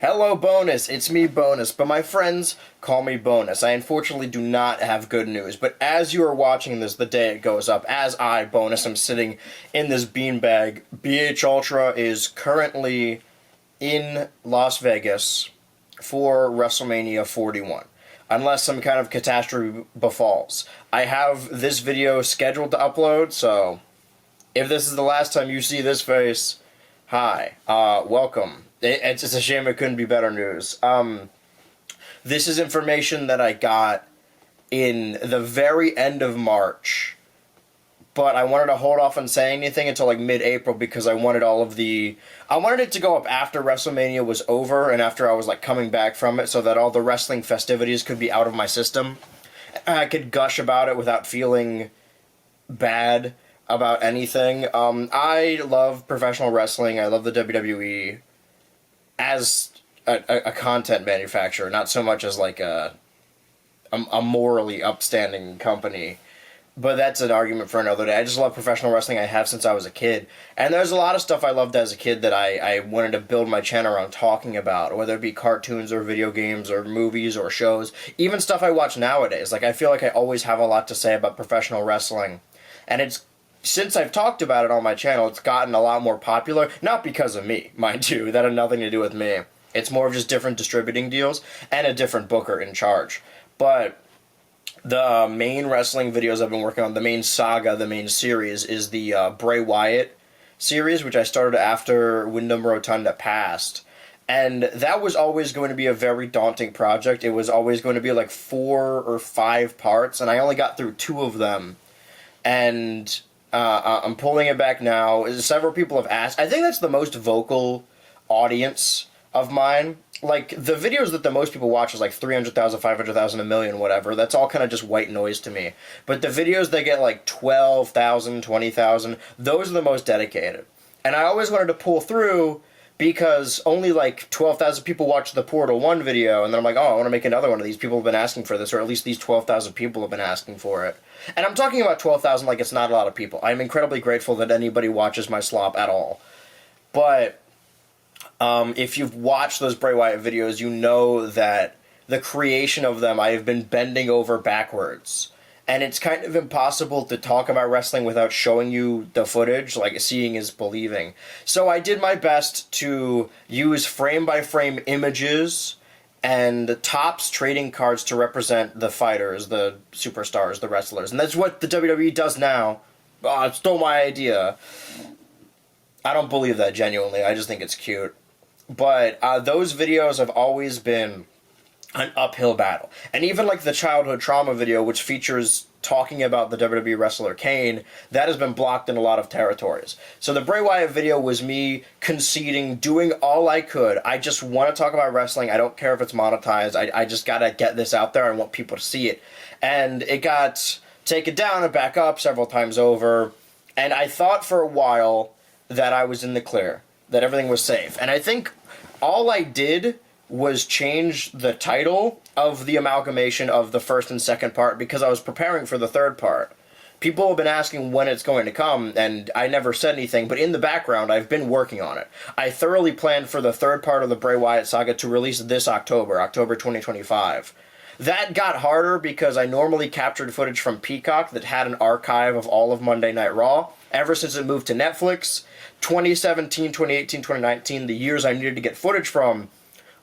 Hello, Bonus. It's me, Bonus, but my friends call me Bonus. I unfortunately do not have good news, but as you are watching this the day it goes up, as I, Bonus, am sitting in this beanbag, BH Ultra is currently in Las Vegas for WrestleMania 41. Unless some kind of catastrophe befalls. I have this video scheduled to upload, so if this is the last time you see this face, hi, welcome. It's just a shame it couldn't be better news. This is information that I got in the very end of March, but I wanted to hold off on saying anything until like mid-April because I wanted it to go up after WrestleMania was over and after I was like coming back from it so that all the wrestling festivities could be out of my system. I could gush about it without feeling bad about anything. I love professional wrestling. I love the WWE as a content manufacturer, not so much as like a morally upstanding company. But that's an argument for another day. I just love professional wrestling. I have since I was a kid. And there's a lot of stuff I loved as a kid that I wanted to build my channel around talking about, whether it be cartoons or video games or movies or shows, even stuff I watch nowadays. Like, I feel like I always have a lot to say about professional wrestling. And it's since I've talked about it on my channel, it's gotten a lot more popular. Not because of me, mind you. That had nothing to do with me. It's more of just different distributing deals and a different booker in charge. But the main wrestling videos I've been working on, the main saga, the main series, is the Bray Wyatt series, which I started after Wyndham Rotunda passed. And that was always going to be a very daunting project. It was always going to be like 4 or 5 parts, and I only got through 2 of them. And I'm pulling it back now. Several people have asked. I think that's the most vocal audience of mine. Like, the videos that the most people watch is like 300,000, 500,000, a million, whatever. That's all kind of just white noise to me. But the videos that get like 12,000, 20,000, those are the most dedicated. And I always wanted to pull through because only like 12,000 people watch the Portal 1 video, and then I'm like, oh, I want to make another one of these. People have been asking for this, or at least these 12,000 people have been asking for it. And I'm talking about 12,000 like it's not a lot of people. I'm incredibly grateful that anybody watches my slop at all. But if you've watched those Bray Wyatt videos, you know that the creation of them, I have been bending over backwards. And it's kind of impossible to talk about wrestling without showing you the footage, like seeing is believing. So I did my best to use frame-by-frame images and Topps trading cards to represent the fighters, the superstars, the wrestlers. And that's what the WWE does now. Stole my idea. I don't believe that, genuinely. I just think it's cute. But those videos have always been an uphill battle. And even like the childhood trauma video, which features talking about the WWE wrestler Kane, that has been blocked in a lot of territories. So the Bray Wyatt video was me conceding, doing all I could. I just want to talk about wrestling. I don't care if it's monetized. I just gotta get this out there. I want people to see it. And it got taken down and back up several times over. And I thought for a while that I was in the clear, that everything was safe. And I think all I did was change the title of the amalgamation of the first and second part because I was preparing for the third part. People have been asking when it's going to come, and I never said anything, but in the background, I've been working on it. I thoroughly planned for the third part of the Bray Wyatt saga to release this October 2025. That got harder because I normally captured footage from Peacock that had an archive of all of Monday Night Raw. Ever since it moved to Netflix, 2017, 2018, 2019, the years I needed to get footage from,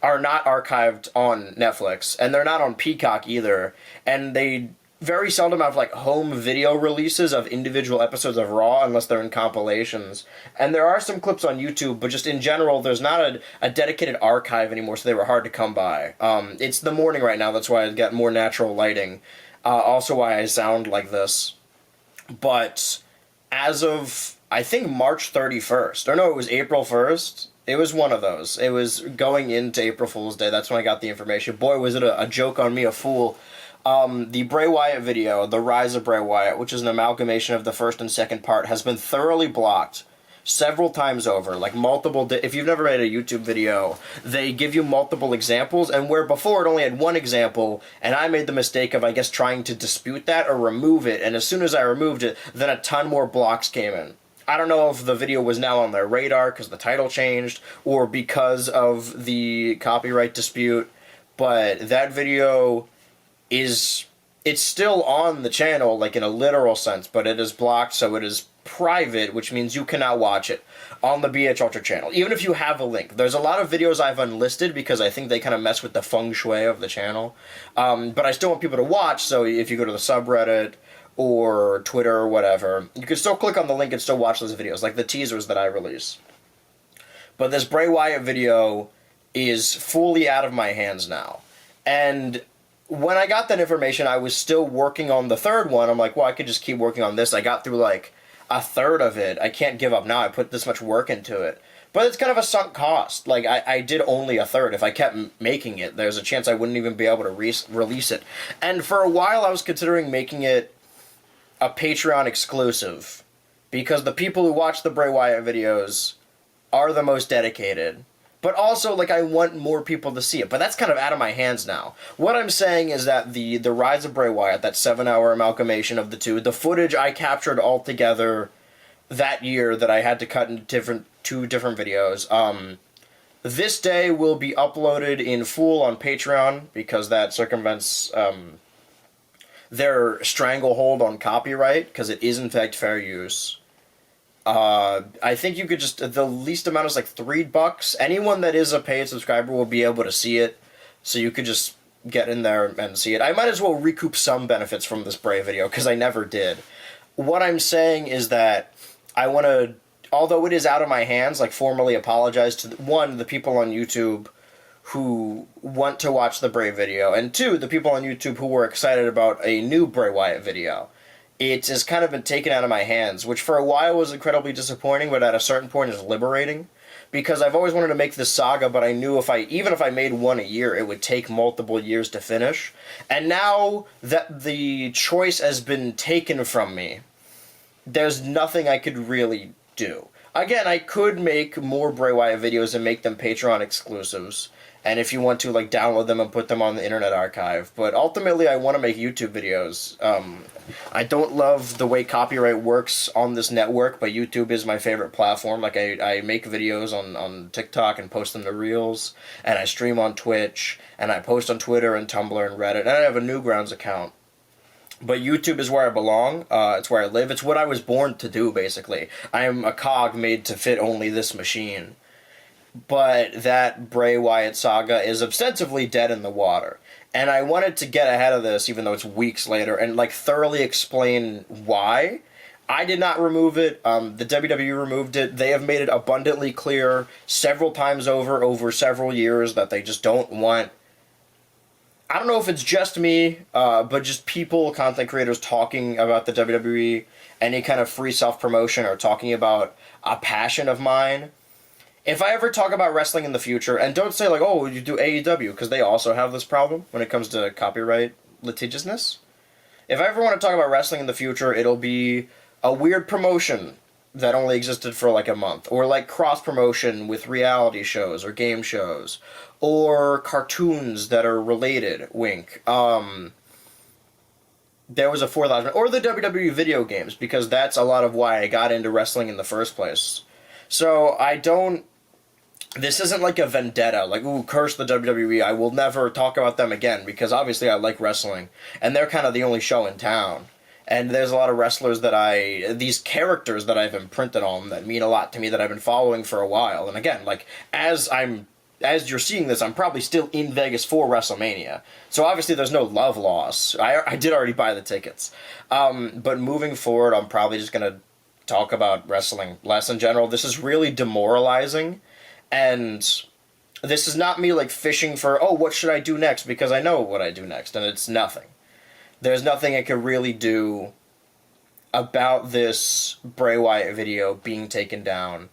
are not archived on Netflix, and they're not on Peacock either, and they very seldom have like home video releases of individual episodes of Raw unless they're in compilations. And there are some clips on YouTube, but just in general, there's not a dedicated archive anymore, so they were hard to come by. It's the morning right now, that's why I got more natural lighting. Also why I sound like this. But as of, I think, March 31st, or no, it was April 1st, it was one of those. It was going into April Fool's Day. That's when I got the information. Boy, was it a joke on me, a fool. The Bray Wyatt video, The Rise of Bray Wyatt, which is an amalgamation of the first and second part, has been thoroughly blocked several times over. Like multiple, if you've never made a YouTube video, they give you multiple examples, and where before it only had one example, and I made the mistake of, I guess, trying to dispute that or remove it, and as soon as I removed it, then a ton more blocks came in. I don't know if the video was now on their radar because the title changed or because of the copyright dispute, but that video it's still on the channel, like in a literal sense, but it is blocked, so it is private, which means you cannot watch it on the BH Ultra channel, even if you have a link. There's a lot of videos I've unlisted because I think they kind of mess with the feng shui of the channel, but I still want people to watch, so if you go to the subreddit or Twitter or whatever, you can still click on the link and still watch those videos, like the teasers that I release. But this Bray Wyatt video is fully out of my hands now, and when I got that information, I was still working on the third one. I'm like, well, I could just keep working on this. I got through like a third of it. I can't give up now. I put this much work into it. But it's kind of a sunk cost. Like, I did only a third. If I kept making it, there's a chance I wouldn't even be able to release it. And for a while, I was considering making it a Patreon exclusive, because the people who watch the Bray Wyatt videos are the most dedicated. But also, like, I want more people to see it. But that's kind of out of my hands now. What I'm saying is that the Rise of Bray Wyatt, that 7-hour amalgamation of the two, the footage I captured all together that year that I had to cut into two different videos, this day will be uploaded in full on Patreon, because that circumvents their stranglehold on copyright, because it is in fact fair use. I think you could just, the least amount is like $3. Anyone that is a paid subscriber will be able to see it, so you could just get in there and see it. I might as well recoup some benefits from this Bray video, because I never did. What I'm saying is that I want to, although it is out of my hands, like, formally apologize to, one, the people on YouTube who want to watch the Bray video, and two, the people on YouTube who were excited about a new Bray Wyatt video. It has kind of been taken out of my hands, which for a while was incredibly disappointing, but at a certain point is liberating. Because I've always wanted to make this saga, but I knew even if I made one a year, it would take multiple years to finish. And now that the choice has been taken from me, there's nothing I could really do. Again, I could make more Bray Wyatt videos and make them Patreon exclusives. And if you want to, like, download them and put them on the Internet Archive. But ultimately, I want to make YouTube videos. I don't love the way copyright works on this network, but YouTube is my favorite platform. Like, I make videos on TikTok and post them to Reels, and I stream on Twitch, and I post on Twitter and Tumblr and Reddit, and I have a Newgrounds account. But YouTube is where I belong. It's where I live. It's what I was born to do, basically. I am a cog made to fit only this machine. But that Bray Wyatt saga is ostensibly dead in the water. And I wanted to get ahead of this, even though it's weeks later, and, like, thoroughly explain why. I did not remove it. The WWE removed it. They have made it abundantly clear several times over several years that they just don't want... I don't know if it's just me, but just people, content creators, talking about the WWE, any kind of free self-promotion, or talking about a passion of mine. If I ever talk about wrestling in the future, and don't say, like, oh, you do AEW, because they also have this problem when it comes to copyright litigiousness. If I ever want to talk about wrestling in the future, it'll be a weird promotion that only existed for, like, a month. Or, like, cross-promotion with reality shows or game shows. Or cartoons that are related, wink. There was a 4,000... Or the WWE video games, because that's a lot of why I got into wrestling in the first place. So, I don't... This isn't like a vendetta, like, ooh, curse the WWE, I will never talk about them again, because obviously I like wrestling, and they're kind of the only show in town. And there's a lot of wrestlers that these characters that I've imprinted on that mean a lot to me that I've been following for a while. And again, like, as you're seeing this, I'm probably still in Vegas for WrestleMania. So obviously there's no love loss. I did already buy the tickets. But moving forward, I'm probably just going to talk about wrestling less in general. This is really demoralizing. And this is not me, like, fishing for, oh, what should I do next? Because I know what I do next, and it's nothing. There's nothing I could really do about this Bray Wyatt video being taken down,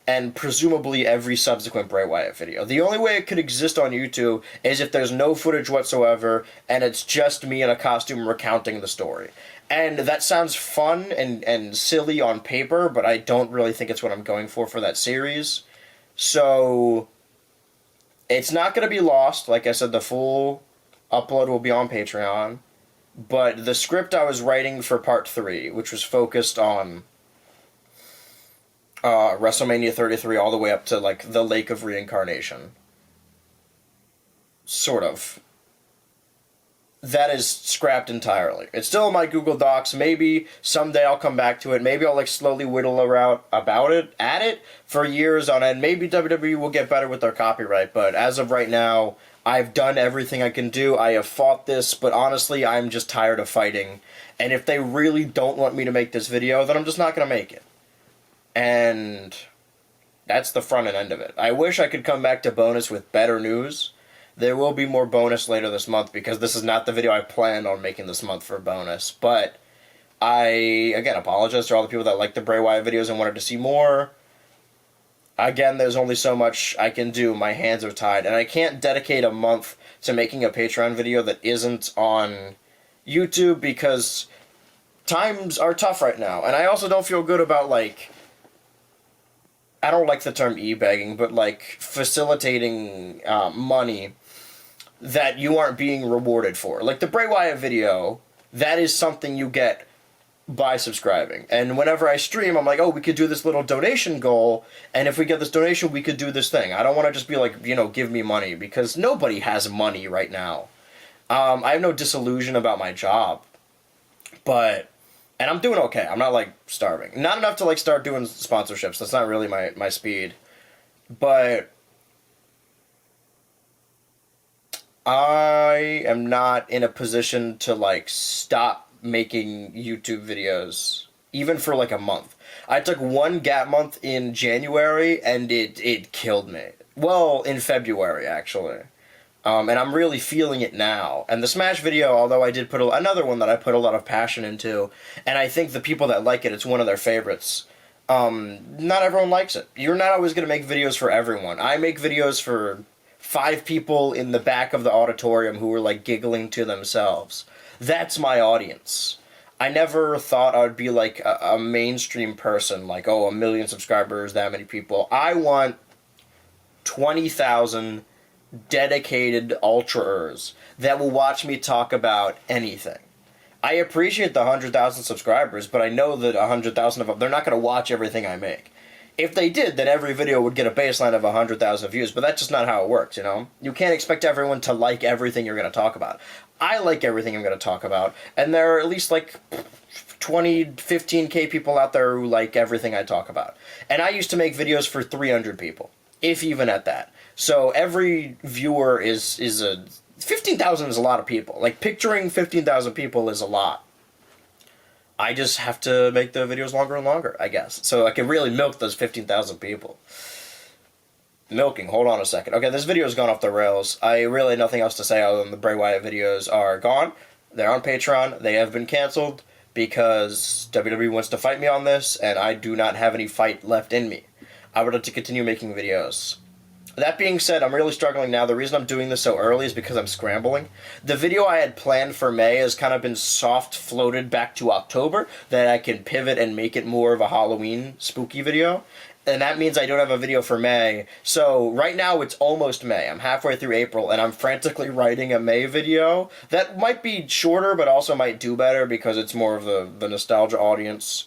and presumably every subsequent Bray Wyatt video. The only way it could exist on YouTube is if there's no footage whatsoever, and it's just me in a costume recounting the story. And that sounds fun and silly on paper, but I don't really think it's what I'm going for that series. So, it's not going to be lost. Like I said, the full upload will be on Patreon. But the script I was writing for part 3, which was focused on WrestleMania 33 all the way up to, like, the Lake of Reincarnation. Sort of. That is scrapped entirely. It's still in my Google Docs. Maybe someday I'll come back to it. Maybe I'll, like, slowly whittle around at it for years on end. Maybe WWE will get better with their copyright, but as of right now, I've done everything I can do. I have fought this, but honestly, I'm just tired of fighting. And if they really don't want me to make this video, then I'm just not going to make it. And that's the front end of it. I wish I could come back to bonus with better news. There will be more bonus later this month because this is not the video I planned on making this month for bonus. But I, again, apologize to all the people that like the Bray Wyatt videos and wanted to see more. Again, there's only so much I can do. My hands are tied. And I can't dedicate a month to making a Patreon video that isn't on YouTube because times are tough right now. And I also don't feel good about, like, I don't like the term e-begging, but, like, facilitating money that you aren't being rewarded for. Like, the Bray Wyatt video, that is something you get by subscribing. And whenever I stream, I'm like, oh, we could do this little donation goal, and if we get this donation, we could do this thing. I don't want to just be like, you know, give me money, because nobody has money right now. I have no disillusion about my job, but... And I'm doing okay. I'm not, like, starving. Not enough to, like, start doing sponsorships. That's not really my speed. But I am not in a position to, like, stop making YouTube videos, even for, like, a month. I took one gap month in January, and it killed me. Well, in February, actually. And I'm really feeling it now. And the Smash video, although I did put another one that I put a lot of passion into, and I think the people that like it, it's one of their favorites. Not everyone likes it. You're not always going to make videos for everyone. I make videos for 5 people in the back of the auditorium who are, like, giggling to themselves. That's my audience. I never thought I would be, like, a mainstream person, like, oh, 1 million subscribers, that many people. I want 20,000 dedicated ultra-ers that will watch me talk about anything. I appreciate the 100,000 subscribers, but I know that 100,000 of them, they're not going to watch everything I make. If they did, then every video would get a baseline of 100,000 views, but that's just not how it works, you know? You can't expect everyone to like everything you're going to talk about. I like everything I'm going to talk about, and there are at least, like, 20, 15K people out there who like everything I talk about. And I used to make videos for 300 people, if even at that. So every viewer is a... 15,000 is a lot of people. Like, picturing 15,000 people is a lot. I just have to make the videos longer and longer, I guess. So I can really milk those 15,000 people. Milking, hold on a second. Okay, this video has gone off the rails. I really have nothing else to say other than the Bray Wyatt videos are gone. They're on Patreon. They have been canceled because WWE wants to fight me on this, and I do not have any fight left in me. I would like to continue making videos. That being said, I'm really struggling now. The reason I'm doing this so early is because I'm scrambling. The video I had planned for May has kind of been soft floated back to October, that I can pivot and make it more of a Halloween spooky video. And that means I don't have a video for May. So right now it's almost May. I'm halfway through April, and I'm frantically writing a May video that might be shorter, but also might do better because it's more of the nostalgia audience.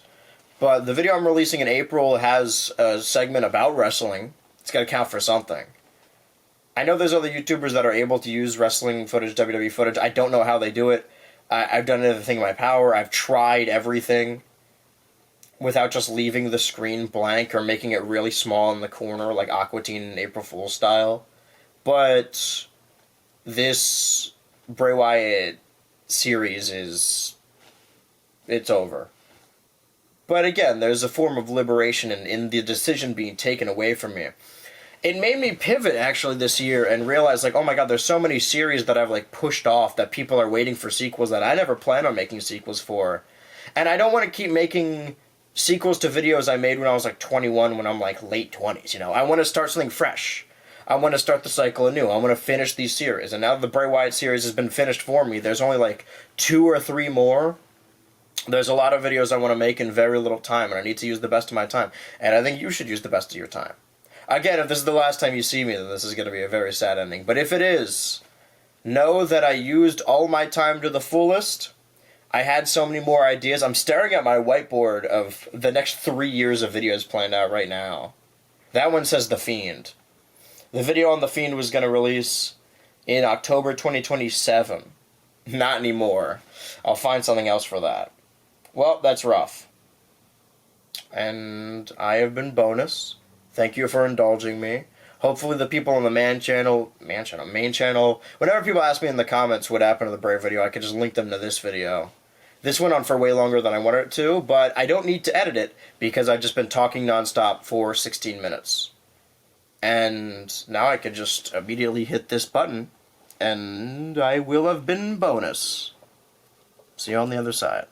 But the video I'm releasing in April has a segment about wrestling. It's got to count for something. I know there's other YouTubers that are able to use wrestling footage, WWE footage. I don't know how they do it. I've done everything in my power. I've tried everything without just leaving the screen blank or making it really small in the corner, like Aqua Teen and April Fool's style. But this Bray Wyatt series it's over. But again, there's a form of liberation in the decision being taken away from me. It made me pivot, actually, this year and realize, like, oh my god, there's so many series that I've, like, pushed off that people are waiting for sequels that I never planned on making sequels for. And I don't want to keep making sequels to videos I made when I was, like, 21, when I'm, like, late 20s, you know? I want to start something fresh. I want to start the cycle anew. I want to finish these series. And now that the Bray Wyatt series has been finished for me, there's only, like, 2 or 3 more. There's a lot of videos I want to make in very little time, and I need to use the best of my time. And I think you should use the best of your time. Again, if this is the last time you see me, then this is going to be a very sad ending. But if it is, know that I used all my time to the fullest. I had so many more ideas. I'm staring at my whiteboard of the next 3 years of videos planned out right now. That one says The Fiend. The video on The Fiend was going to release in October 2027. Not anymore. I'll find something else for that. Well, that's rough. And I have been Bonus. Thank you for indulging me. Hopefully the people on the main channel, whenever people ask me in the comments what happened to the Bray video, I can just link them to this video. This went on for way longer than I wanted it to, but I don't need to edit it because I've just been talking nonstop for 16 minutes. And now I can just immediately hit this button, and I will have been Bonus. See you on the other side.